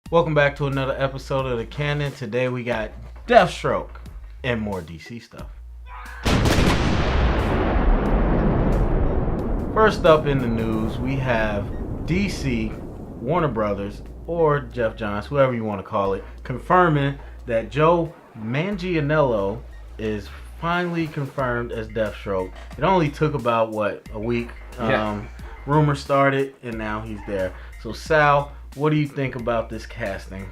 Welcome back to another episode of The Canon. Today we got Deathstroke and more DC stuff. First up in the news, we have DC, Warner Brothers, or Jeff Johns, whoever you want to call it, confirming that Joe Manganiello is finally confirmed as Deathstroke. It only took about, a week? Rumors started, and now he's there. So, Sal, what do you think about this casting?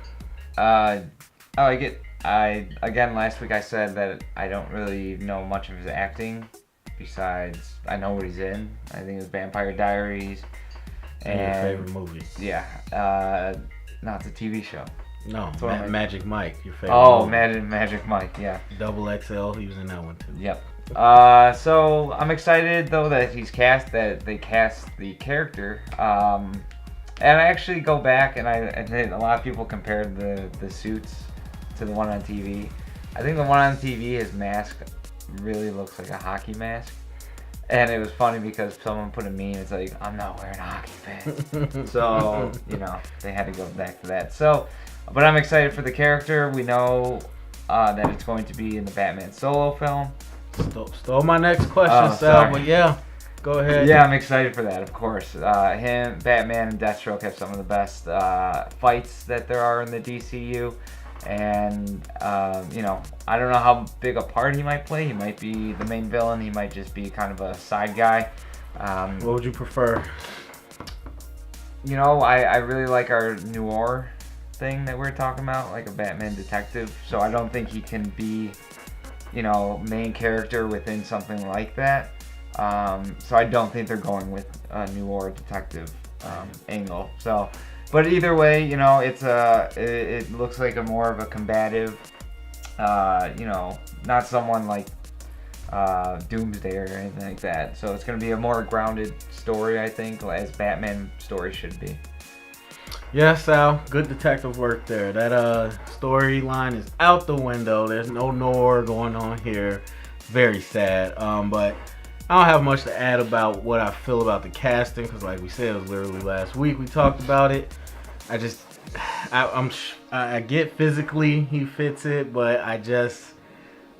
I like it. Last week I said that I don't really know much of his acting. Besides, I know what he's in. I think it's Vampire Diaries. And your favorite movie? Yeah. Not the TV show. No, Magic Mike, your favorite movie. Magic Mike, yeah. Double XL, he was in that one too. Yep. So I'm excited though that they cast the character. And I actually go back and a lot of people compared the suits to the one on TV. I think the one on TV, his mask really looks like a hockey mask. And it was funny because someone put a meme, it's like, I'm not wearing a hockey pants. So, they had to go back to that. So, but I'm excited for the character. We know that it's going to be in the Batman solo film. Stole my next question, Sal, but yeah. Go ahead. Yeah, I'm excited for that, of course. Batman, and Deathstroke have some of the best fights that there are in the DCU. And, I don't know how big a part he might play. He might be the main villain. He might just be kind of a side guy. What would you prefer? I really like our noir thing that we're talking about, like a Batman detective. So I don't think he can be, main character within something like that. So I don't think they're going with a noir detective angle. So, but either way, it looks like a more of a combative, not someone like Doomsday or anything like that. So it's going to be a more grounded story, I think, as Batman story should be. Yeah, Sal, good detective work there. That storyline is out the window. There's no noir going on here. Very sad. But I don't have much to add about what I feel about the casting because, like we said, it was literally last week we talked about it. I get physically he fits it, but I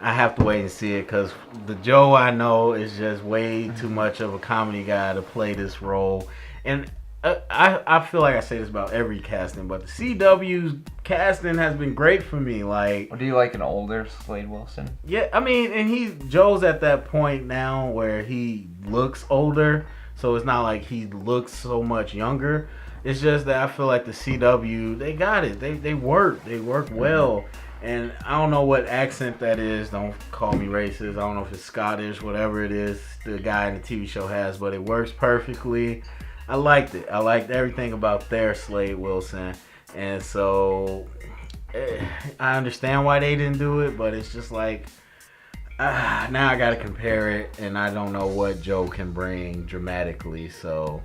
have to wait and see it because the Joe I know is just way too much of a comedy guy to play this role. And I feel like I say this about every casting, but the CW's casting has been great for me. Like, do you like an older Slade Wilson? Yeah, I mean, and Joe's at that point now where he looks older, so it's not like he looks so much younger. It's just that I feel like the CW, they got it. They work well. And I don't know what accent that is. Don't call me racist. I don't know if it's Scottish, whatever it is the guy in the TV show has, but it works perfectly. I liked it. I liked everything about their Slade Wilson. And so I understand why they didn't do it, but it's just like, now I got to compare it, and I don't know what Joe can bring dramatically. So,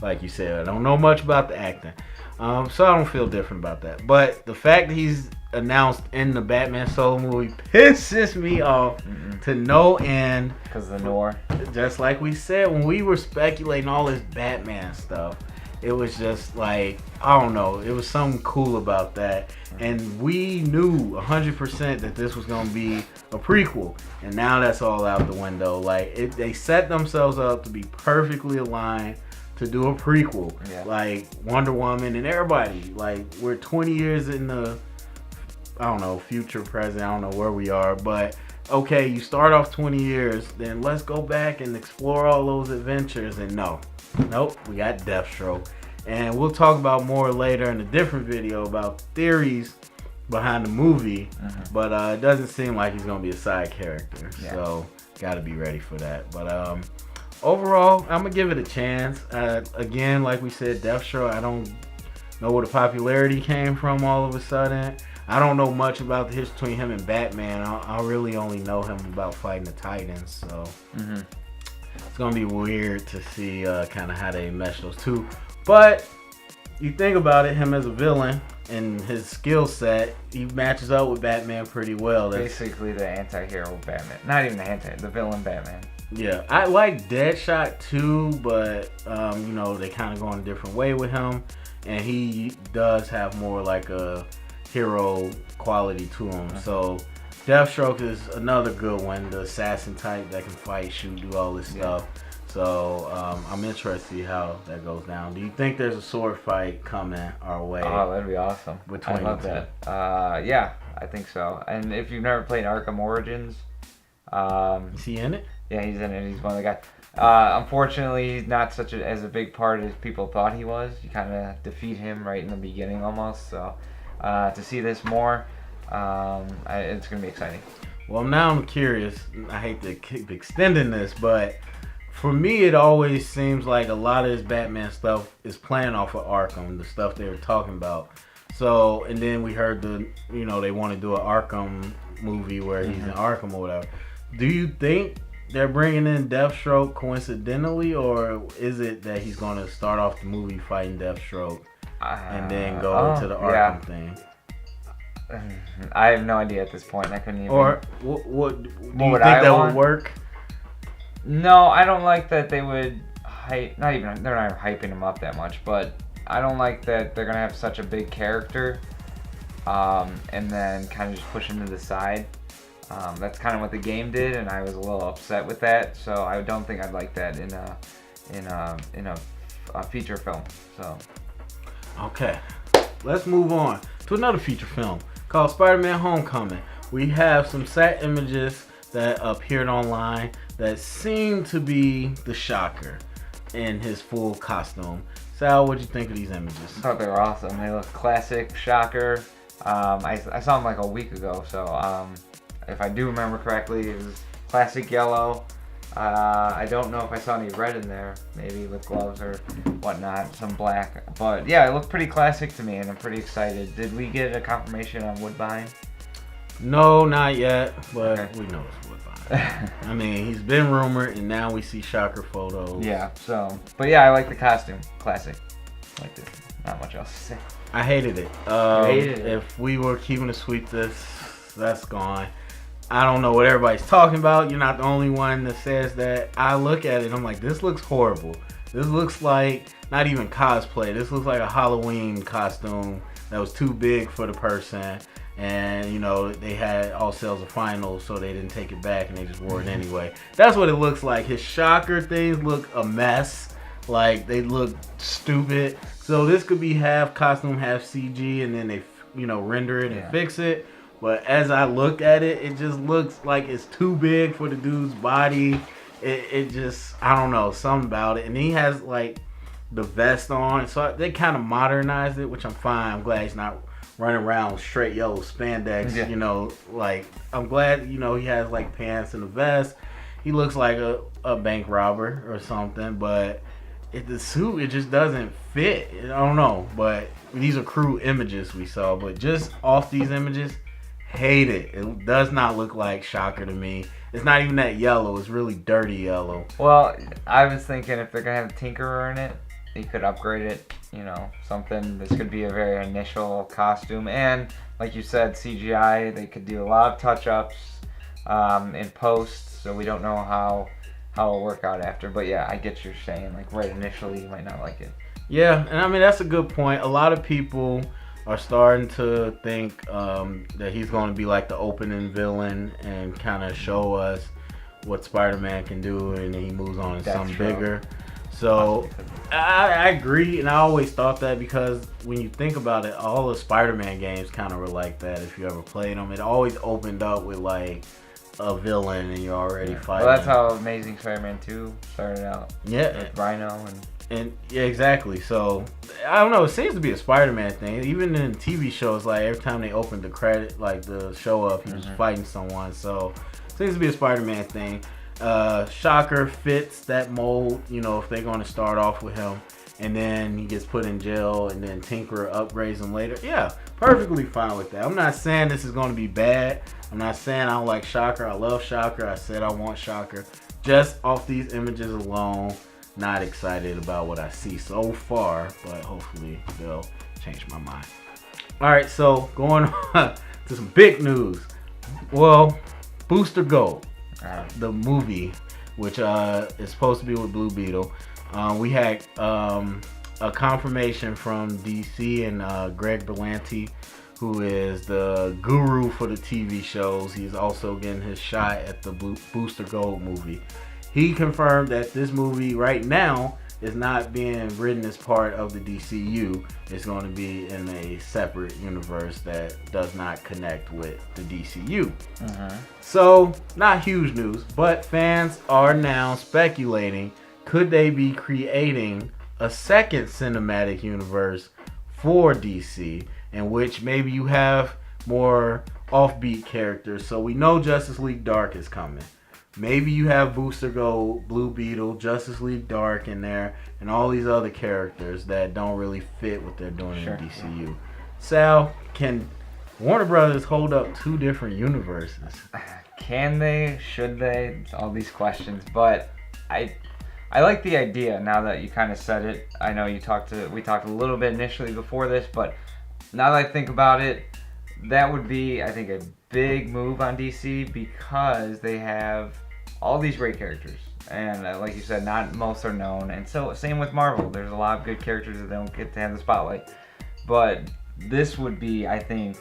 like you said, I don't know much about the acting. So I don't feel different about that. But the fact that he's announced in the Batman solo movie pisses me off to no end. Because of the noir. Just like we said, when we were speculating all this Batman stuff, it was just like, I don't know, it was something cool about that. And we knew 100% that this was going to be a prequel. And now that's all out the window. Like, they set themselves up to be perfectly aligned to do a prequel. Yeah. Like Wonder Woman and everybody. Like, we're 20 years in the, I don't know, future, present, I don't know where we are, but okay, you start off 20 years, then let's go back and explore all those adventures. And nope, we got Deathstroke. And we'll talk about more later in a different video about theories behind the movie, but it doesn't seem like he's going to be a side character, so got to be ready for that. But overall, I'm going to give it a chance. Again, like we said, Deathstroke, I don't know where the popularity came from all of a sudden. I don't know much about the history between him and Batman. I really only know him about fighting the Titans, so it's going to be weird to see kind of how they mesh those two. But you think about it, him as a villain and his skill set, he matches up with Batman pretty well. That's basically the anti-hero Batman. Not even the villain Batman. Yeah, I like Deadshot too, but they kind of go in a different way with him. and he does have more like a hero quality to him. So Deathstroke is another good one, the assassin type that can fight, shoot, do all this stuff. So I'm interested to see how that goes down. Do you think there's a sword fight coming our way? Oh, that'd be awesome. I love that. Yeah, I think so. And if you've never played Arkham Origins, is he in it? Yeah, he's in it. He's one of the guys. Unfortunately, he's not as a big part as people thought he was. You kind of defeat him right in the beginning almost. So to see this more, it's going to be exciting. Well, now I'm curious. I hate to keep extending this, but for me, it always seems like a lot of this Batman stuff is playing off of Arkham, the stuff they were talking about. So, and then we heard they want to do an Arkham movie where he's in Arkham or whatever. Do you think they're bringing in Deathstroke coincidentally, or is it that he's going to start off the movie fighting Deathstroke and then go to the Arkham thing? I have no idea at this point. I couldn't even. Or what do you think that would work? No, I don't like that they would hype. They're not hyping him up that much, but I don't like that they're gonna have such a big character, and then kind of just push him to the side. That's kind of what the game did, and I was a little upset with that. So I don't think I'd like that in a feature film. So. Okay, let's move on to another feature film called Spider-Man: Homecoming. We have some set images that appeared online that seem to be the Shocker in his full costume. Sal, what'd you think of these images? I thought they were awesome. They look classic Shocker. I saw them like a week ago, so if I do remember correctly, it was classic yellow. I don't know if I saw any red in there, maybe with gloves or whatnot, some black. But yeah, it looked pretty classic to me, and I'm pretty excited. Did we get a confirmation on Woodbine? No, not yet, but we know it's Woodbine. I mean, he's been rumored, and now we see Shocker photos. Yeah, but yeah, I like the costume. Classic. Like this. Not much else to say. I hated it. If we were keeping to sweep this, that's gone. I don't know what everybody's talking about. You're not the only one that says that. I look at it, I'm like, this looks horrible. This looks like not even cosplay. This looks like a Halloween costume that was too big for the person. And, they had all sales of finals, so they didn't take it back and they just wore it anyway. That's what it looks like. His Shocker things look a mess. Like, they look stupid. So this could be half costume, half CG, and then they, render it and fix it. But as I look at it, it just looks like it's too big for the dude's body. It just, I don't know, something about it. And he has, like, the vest on. So they kind of modernized it, which I'm fine. I'm glad he's not running around with straight yellow spandex, like, I'm glad, he has, like, pants and a vest. He looks like a bank robber or something, but the suit, it just doesn't fit. I don't know, but these are crude images we saw, but just off these images, hate it. It does not look like Shocker to me. It's not even that yellow. It's really dirty yellow. Well, I was thinking if they're going to have Tinkerer in it, he could upgrade it, something. This could be a very initial costume. And, like you said, CGI, they could do a lot of touch-ups in post, so we don't know how it'll work out after. But, yeah, I get what you're saying. Like, right initially, you might not like it. Yeah, and I mean, that's a good point. A lot of people are starting to think that he's going to be like the opening villain and kind of show us what Spider-Man can do, and then he moves on to something bigger. So I agree, and I always thought that because when you think about it, all the Spider-Man games kind of were like that. If you ever played them, it always opened up with like a villain and you're already fighting. Well, that's how Amazing Spider-Man 2 started out. Yeah, with Rhino and yeah, exactly. So I don't know. It seems to be a Spider-Man thing. Even in TV shows, like every time they open the credit, like the show up, he was fighting someone. So it seems to be a Spider-Man thing. Shocker fits that mold, if they're going to start off with him and then he gets put in jail and then Tinkerer upgrades him later. Yeah, perfectly fine with that. I'm not saying this is going to be bad. I'm not saying I don't like Shocker. I love Shocker. I said I want Shocker. Just off these images alone, not excited about what I see so far, but hopefully they'll change my mind. All right, so going on to some big news. Well, Booster Gold. The movie, which is supposed to be with Blue Beetle. We had a confirmation from DC and Greg Berlanti, who is the guru for the TV shows. He's also getting his shot at the Booster Gold movie. He confirmed that this movie right now is not being written as part of the DCU. It's going to be in a separate universe that does not connect with the DCU. So, not huge news, but fans are now speculating, could they be creating a second cinematic universe for DC, in which maybe you have more offbeat characters. So we know Justice League Dark is coming. Maybe you have Booster Gold, Blue Beetle, Justice League Dark in there, and all these other characters that don't really fit what they're doing in the DCU. Sal, can Warner Brothers hold up two different universes? Can they? Should they? All these questions, but I like the idea now that you kind of said it. I know we talked a little bit initially before this, but now that I think about it, that would be, I think, a big move on DC because they have all these great characters. And like you said, not most are known. And so, same with Marvel. There's a lot of good characters that don't get to have the spotlight. But this would be, I think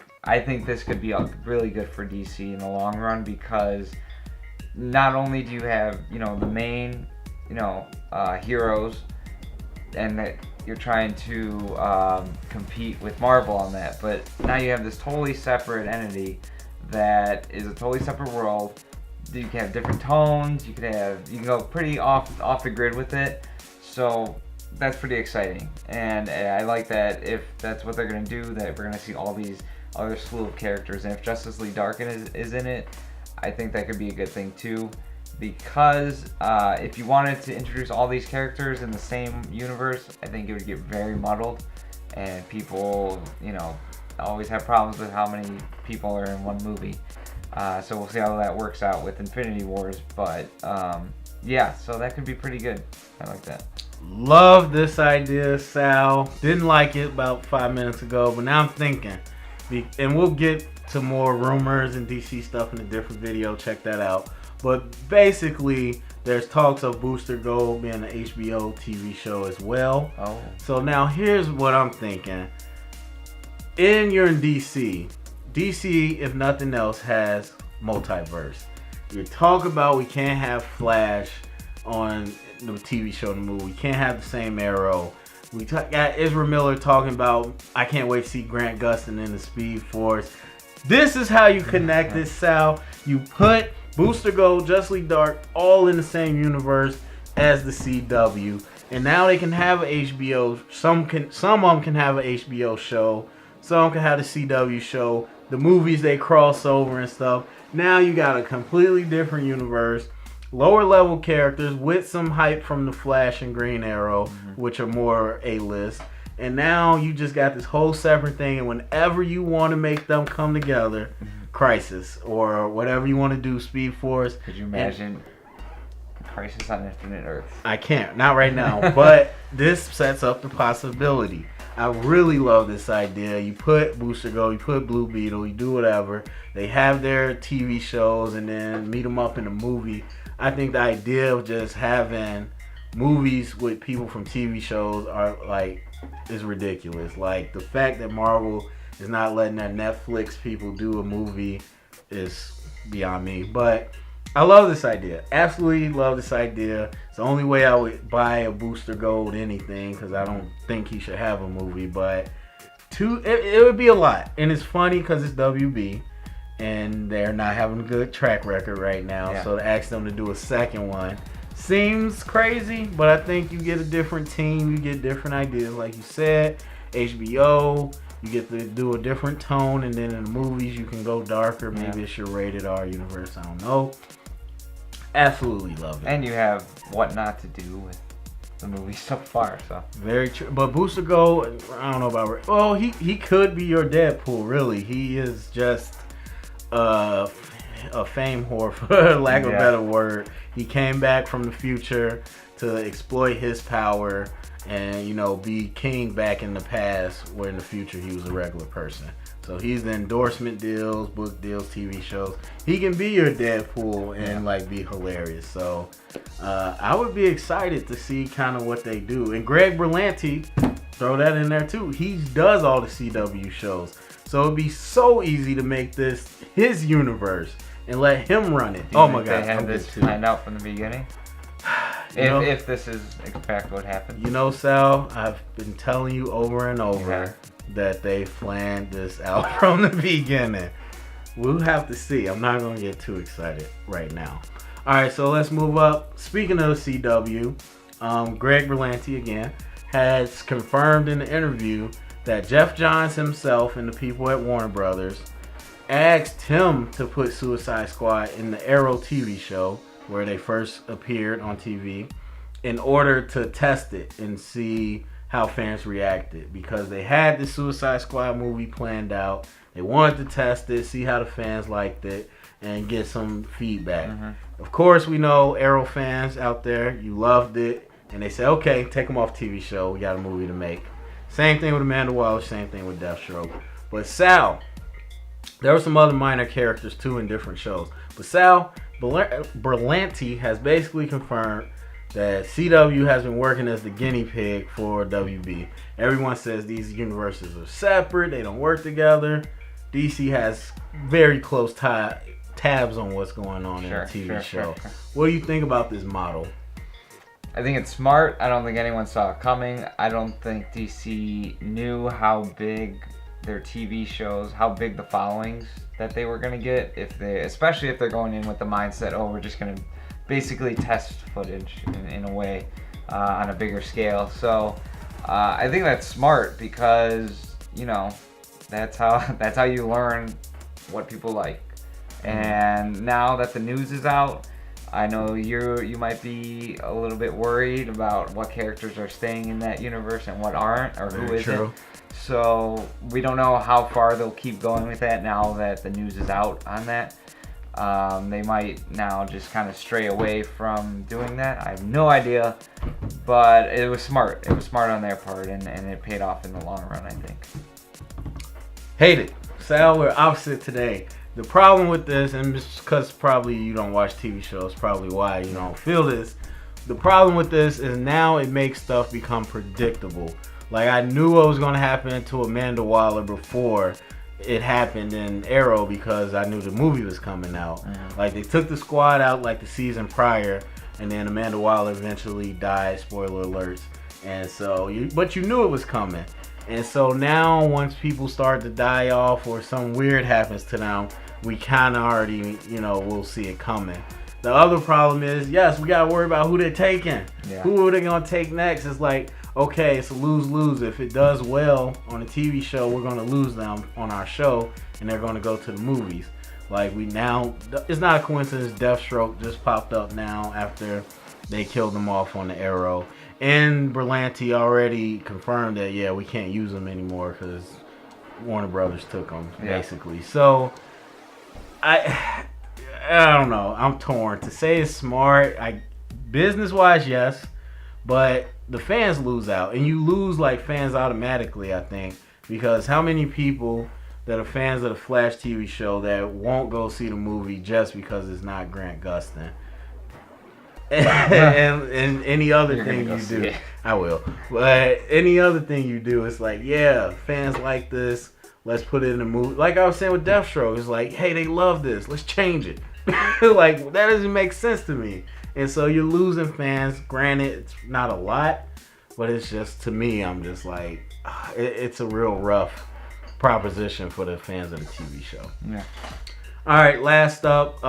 this could be really good for DC in the long run because not only do you have, the main, heroes, and that you're trying to compete with Marvel on that, but now you have this totally separate entity that is a totally separate world. You can have different tones. You can go pretty off the grid with it. So that's pretty exciting, and I like that if that's what they're gonna do. That we're gonna see all these other slew of characters, and if Justice League Dark is in it, I think that could be a good thing too. Because if you wanted to introduce all these characters in the same universe, I think it would get very muddled, and people, always have problems with how many people are in one movie. So we'll see how that works out with Infinity Wars, but yeah, so that could be pretty good. I like that. Love this idea, Sal. Didn't like it about 5 minutes ago, but now I'm thinking, and we'll get to more rumors and DC stuff in a different video. Check that out. But basically, there's talks of Booster Gold being an HBO TV show as well. Oh. So now here's what I'm thinking. You're in DC. DC, if nothing else, has multiverse. You talk about we can't have Flash on the TV show, the movie. We can't have the same Arrow. We got Ezra Miller talking about, I can't wait to see Grant Gustin in the Speed Force. This is how you connect this, Sal. You put Booster Gold, Justice League Dark, all in the same universe as the CW, and now they can have an HBO. Some of them can have an HBO show. Some can have the CW show. The movies they cross over and stuff. Now you got a completely different universe, lower level characters with some hype from the Flash and Green Arrow, which are more A-list. And now you just got this whole separate thing, and whenever you want to make them come together, Crisis or whatever you want to do, Speed Force. Could you imagine Crisis on Infinite Earths? I can't, not right now, but this sets up the possibility. I really love this idea. You put Booster Gold, you put Blue Beetle, you do whatever. They have their TV shows and then meet them up in a movie. I think the idea of just having movies with people from TV shows is ridiculous. Like the fact that Marvel is not letting their Netflix people do a movie is beyond me. But I love this idea. Absolutely love this idea. It's the only way I would buy a Booster Gold anything, because I don't think he should have a movie. But it would be a lot. And it's funny because it's WB. And they're not having a good track record right now. Yeah. So to ask them to do a second one seems crazy. But I think you get a different team. You get different ideas. Like you said, HBO. You get to do a different tone, and then in the movies you can go darker. Maybe it's your rated R universe. I don't know. Absolutely love it. And you have what not to do with the movie so far. So very true. But Booster Gold, I don't know about. Well, he could be your Deadpool. Really, he is just a fame whore, for lack of a better word. He came back from the future to exploit his power. and be King back in the past, where in the future he was a regular person. So he's the endorsement deals, book deals, TV shows. He can be your Deadpool and be hilarious. So I would be excited to see kind of what they do. And Greg Berlanti, throw that in there too. He does all the CW shows. So it'd be so easy to make this his universe and let him run it. Oh my God! They had this planned out from the beginning. If this is in fact what happened. Sal, I've been telling you over and over that they planned this out from the beginning. We'll have to see. I'm not going to get too excited right now. All right, so let's move up. Speaking of CW, Greg Berlanti again has confirmed in the interview that Jeff Johns himself and the people at Warner Brothers asked him to put Suicide Squad in the Arrow TV show where they first appeared on TV in order to test it and see how fans reacted, because they had the Suicide Squad movie planned out. They wanted to test it, see how the fans liked it, and get some feedback. Of course, we know Arrow fans out there, you loved it, and they said, okay, take them off TV show. We got a movie to make. Same thing with Amanda Waller, same thing with Deathstroke. But Sal, there were some other minor characters too in different shows. But Sal Berlanti has basically confirmed that CW has been working as the guinea pig for WB. Everyone says these universes are separate, they don't work together. DC has very close tabs on what's going on in the TV show. What do you think about this model? I think it's smart. I don't think anyone saw it coming. I don't think DC knew how big their TV shows, how big the followings that they were going to get, especially if they're going in with the mindset, oh, we're just going to basically test footage in a way on a bigger scale. So I think that's smart, because that's how you learn what people like. And now that the news is out, I know you might be a little bit worried about what characters are staying in that universe and what aren't, or who isn't. So we don't know how far they'll keep going with that now that the news is out on that. They might now just kind of stray away from doing that. I have no idea, but it was smart. It was smart on their part, and it paid off in the long run, I think. Hate it. Sal, we're opposite today. The problem with this, and just because probably you don't watch TV shows, probably why you don't feel this. The problem with this is now it makes stuff become predictable. Like, I knew what was going to happen to Amanda Waller before it happened in Arrow, because I knew the movie was coming out. Like, they took the squad out like the season prior, and then Amanda Waller eventually died, spoiler alerts. And so, but you knew it was coming. And so now, once people start to die off or something weird happens to them, we kind of already, we'll see it coming. The other problem is, yes, we got to worry about who they're taking. Who are they going to take next? It's like, okay, it's a lose-lose. If it does well on a TV show, we're going to lose them on our show, and they're going to go to the movies. Like, it's not a coincidence Deathstroke just popped up now after they killed them off on the Arrow. And Berlanti already confirmed that, we can't use them anymore because Warner Brothers took them, basically. So, I don't know. I'm torn. To say it's smart, business-wise, yes, but the fans lose out. And you lose, fans automatically, I think, because how many people that are fans of the Flash TV show that won't go see the movie just because it's not Grant Gustin? and any other thing you do, I will. But any other thing you do, it's like, fans like this. Let's put it in a movie. Like I was saying with Deathstroke, it's like, hey, they love this. Let's change it. Like, that doesn't make sense to me. And so you're losing fans. Granted, it's not a lot, but it's just, to me, I'm just like, it's a real rough proposition for the fans of the TV show. All right, last up,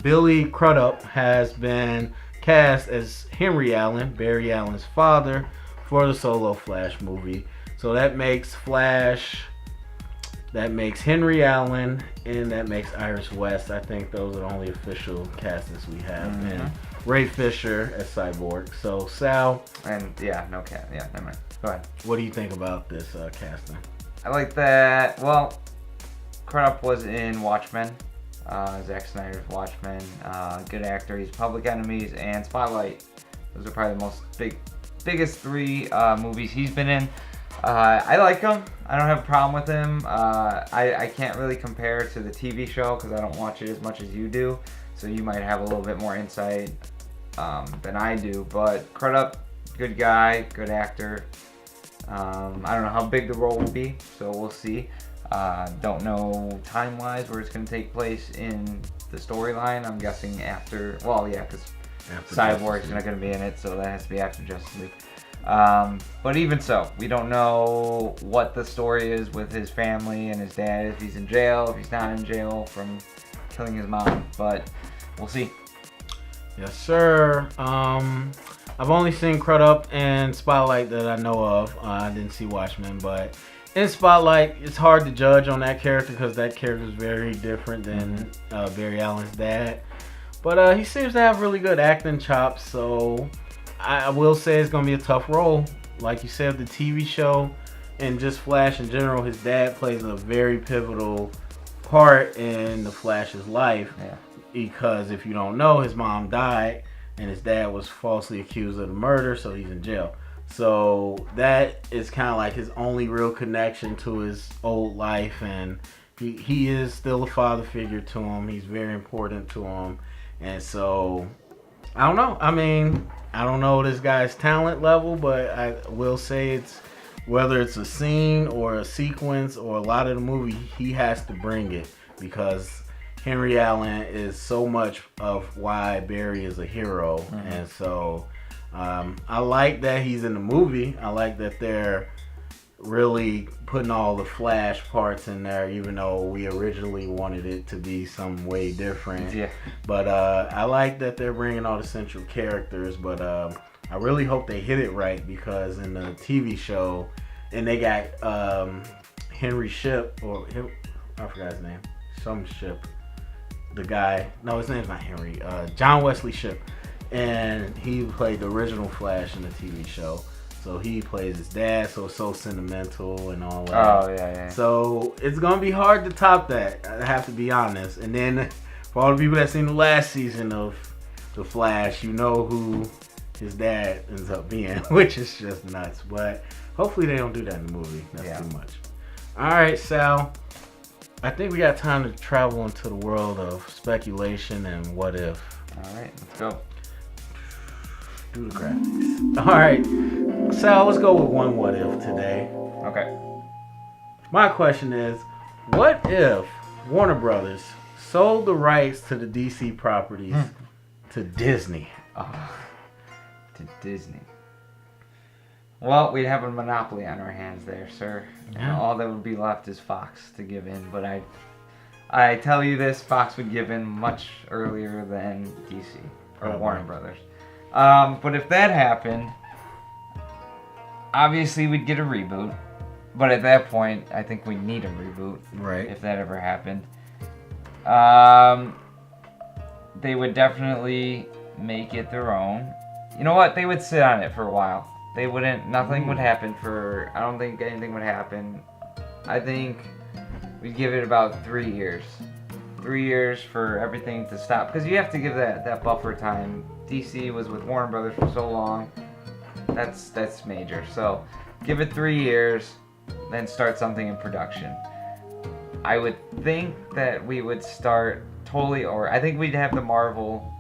Billy Crudup has been cast as Henry Allen, Barry Allen's father, for the solo Flash movie. So that makes Flash, that makes Henry Allen, and that makes Iris West. I think those are the only official castings we have. And Ray Fisher as Cyborg. So, Sal. And, never mind. Go ahead. What do you think about this casting? I like that. Well, Crudup was in Watchmen, Zack Snyder's Watchmen. Good actor. He's Public Enemies and Spotlight. Those are probably the most biggest 3 movies he's been in. I like him. I don't have a problem with him. I can't really compare to the TV show because I don't watch it as much as you do. So you might have a little bit more insight than I do. But Crudup, good guy, good actor. I don't know how big the role will be, so we'll see. Don't know time-wise where it's going to take place in the storyline. I'm guessing after, well, yeah, because Cyborg's not going to be in it, so that has to be after Justice League. But even so, we don't know what the story is with his family and his dad, if he's in jail, if he's not in jail from killing his mom, but we'll see. Yes, sir. I've only seen Crudup and Spotlight that I know of. I didn't see Watchmen, but in Spotlight, it's hard to judge on that character because that character is very different than Barry Allen's dad. But he seems to have really good acting chops, so I will say it's going to be a tough role. Like you said, the TV show and just Flash in general, his dad plays a very pivotal part in the Flash's life. Yeah. Because if you don't know, his mom died and his dad was falsely accused of the murder, so he's in jail. So that is kind of like his only real connection to his old life, and he is still a father figure to him. He's very important to him. And so, I don't know. I mean, I don't know this guy's talent level, but I will say it's, whether it's a scene or a sequence or a lot of the movie, he has to bring it because Henry Allen is so much of why Barry is a hero. Mm-hmm. And so I like that he's in the movie. I like that they're really putting all the Flash parts in there, even though we originally wanted it to be some way different. Yeah. But I like that they're bringing all the central characters, but I really hope they hit it right because in the TV show, and they got Henry Ship, or I forgot his name, some Ship. The guy, no, his name's not Henry, John Wesley Shipp, and he played the original Flash in the TV show. So he plays his dad, so it's so sentimental and all that. Oh, yeah. So it's going to be hard to top that, I have to be honest. And then for all the people that seen the last season of The Flash, you know who his dad ends up being, which is just nuts. But hopefully they don't do that in the movie. That's too much. All right, Sal. I think we got time to travel into the world of speculation and what if. All right, let's go. Do the graphics. All right, Sal, let's go with one what if today. Okay. My question is, what if Warner Brothers sold the rights to the DC properties to Disney? To Disney. Well, we'd have a monopoly on our hands there, sir. Yeah. All that would be left is Fox to give in, but I tell you this, Fox would give in much earlier than DC or Warner Brothers. But if that happened, obviously we'd get a reboot. But at that point, I think we need a reboot. Right. If that ever happened. They would definitely make it their own. You know what? They would sit on it for a while. They wouldn't, nothing would happen I don't think anything would happen. I think we'd give it about 3 years. 3 years for everything to stop. Because you have to give that buffer time. DC was with Warner Brothers for so long. That's major. So give it 3 years, then start something in production. I would think that we would start I think we'd have the Marvel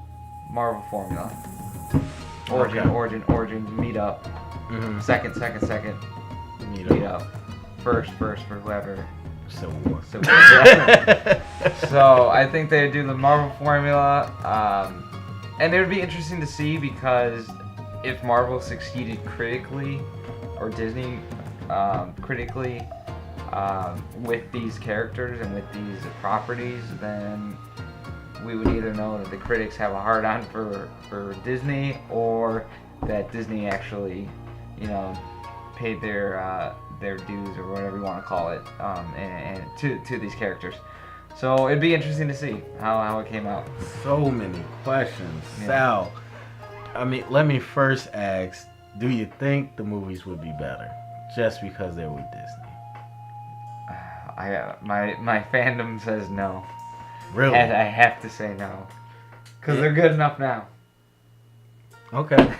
formula. Origin, meet up. Mm-hmm. Second, meet up. First for whoever. Civil War. So I think they would do the Marvel formula, and it would be interesting to see because if Marvel succeeded critically, or Disney critically, with these characters and with these properties, then we would either know that the critics have a hard-on for Disney, or that Disney actually, paid their dues or whatever you want to call it, and to these characters. So it'd be interesting to see how it came out. So many questions, Sal. I mean, let me first ask: do you think the movies would be better just because they're with Disney? My fandom says no. Really? I have to say no, because they're good enough now. Okay.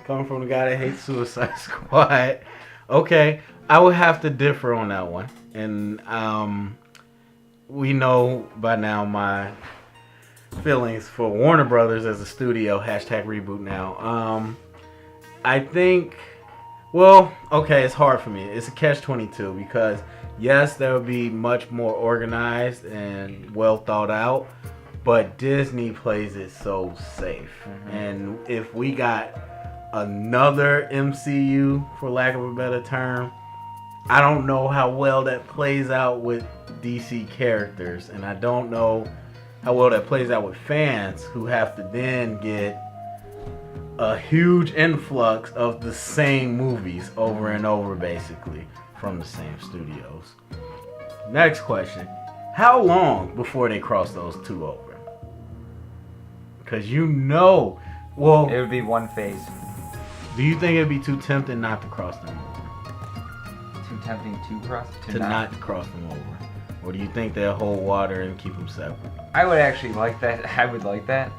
Coming from the guy that hates Suicide Squad. Okay, I would have to differ on that one. And we know by now my feelings for Warner Brothers as a studio. #reboot now. I think, well, okay, it's hard for me. It's a catch-22 because, yes, there would be much more organized and well thought out, but Disney plays it so safe. Mm-hmm. And if we got another MCU, for lack of a better term, I don't know how well that plays out with DC characters, and I don't know how well that plays out with fans who have to then get a huge influx of the same movies over and over, basically, from the same studios. Next question. How long before they cross those two over? Because well... It would be one phase. Do you think it'd be too tempting not to cross them over? Too tempting to cross? To not cross them over. Or do you think they'll hold water and keep them separate? I would actually like that. I would like that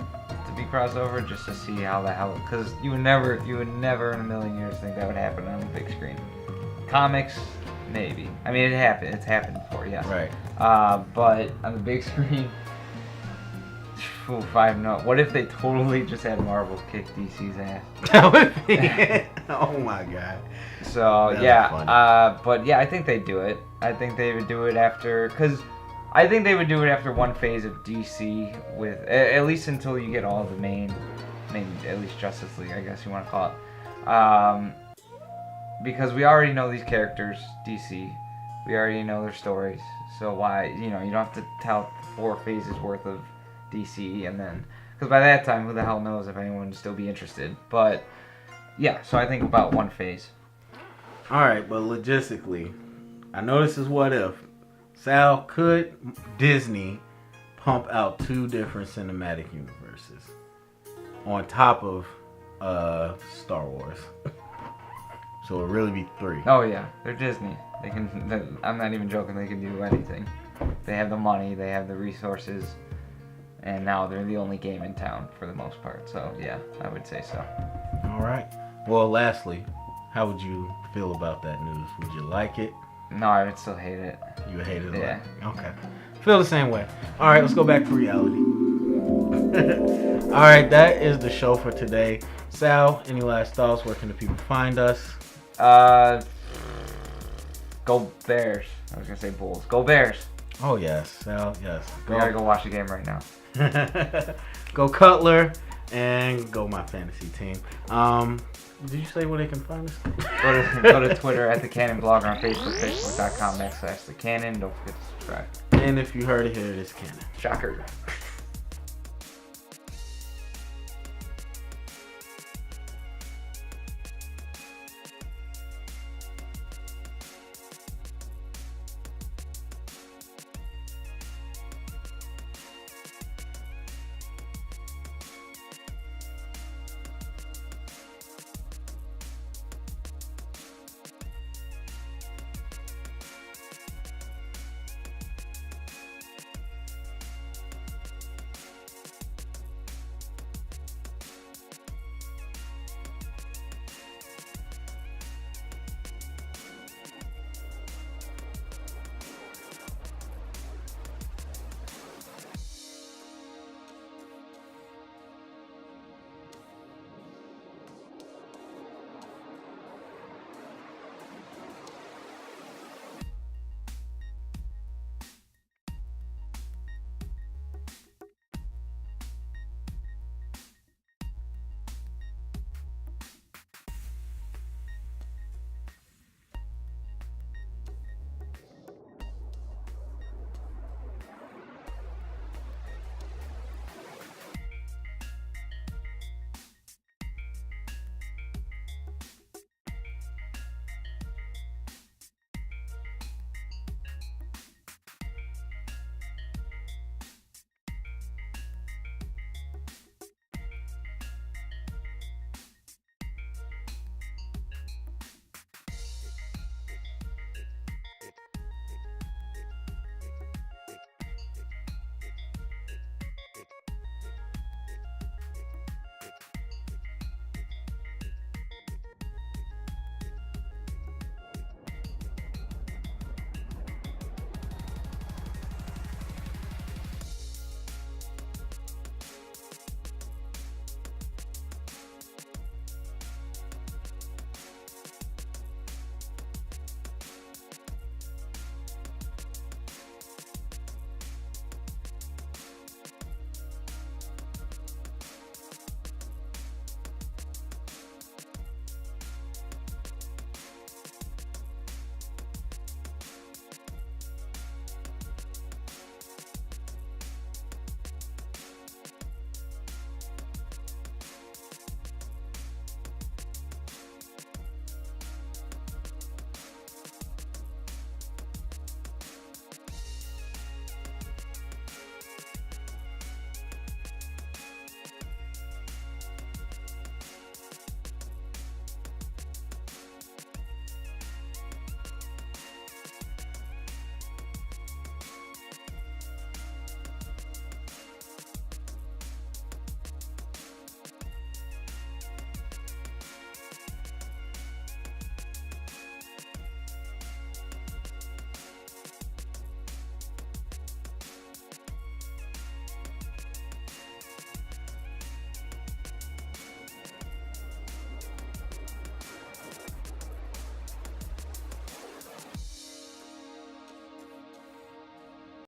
to be crossover, just to see how the hell, because you would never in a million years think that would happen on the big screen. Comics, maybe. I mean, it's happened before, yes. Right. But on the big screen, I don't know. What if they totally just had Marvel kick DC's ass? That would be. Oh my god. So yeah, but yeah, I think they'd do it. I think they would do it after, one phase of DC with at least until you get all the main, at least Justice League, I guess you want to call it. Because we already know these characters, DC. We already know their stories. So why, you don't have to tell 4 phases worth of DC, and then, because by that time, who the hell knows if anyone would still be interested. But yeah, so I think about one phase. All right, but logistically, I know this is what if. Sal, could Disney pump out 2 different cinematic universes on top of Star Wars? So it'll really be 3. Oh yeah, they're Disney. I'm not even joking. They can do anything. They have the money. They have the resources. And now they're the only game in town for the most part. So yeah, I would say so. All right. Well, lastly, how would you feel about that news? Would you like it? No, I would still hate it. You would hate it? Yeah. Okay. Feel the same way. All right, let's go back to reality. All right, that is the show for today. Sal, any last thoughts? Where can the people find us? Go Bears. I was going to say Bulls. Go Bears. Oh, yes. Sal, yes. We got to go watch the game right now. Go Cutler and go my fantasy team. Did you say where they can find us? Go to Twitter at The Cannon Blog, or on Facebook, facebook.com/The Cannon. Don't forget to subscribe. And if you heard it here, it is Cannon. Shocker.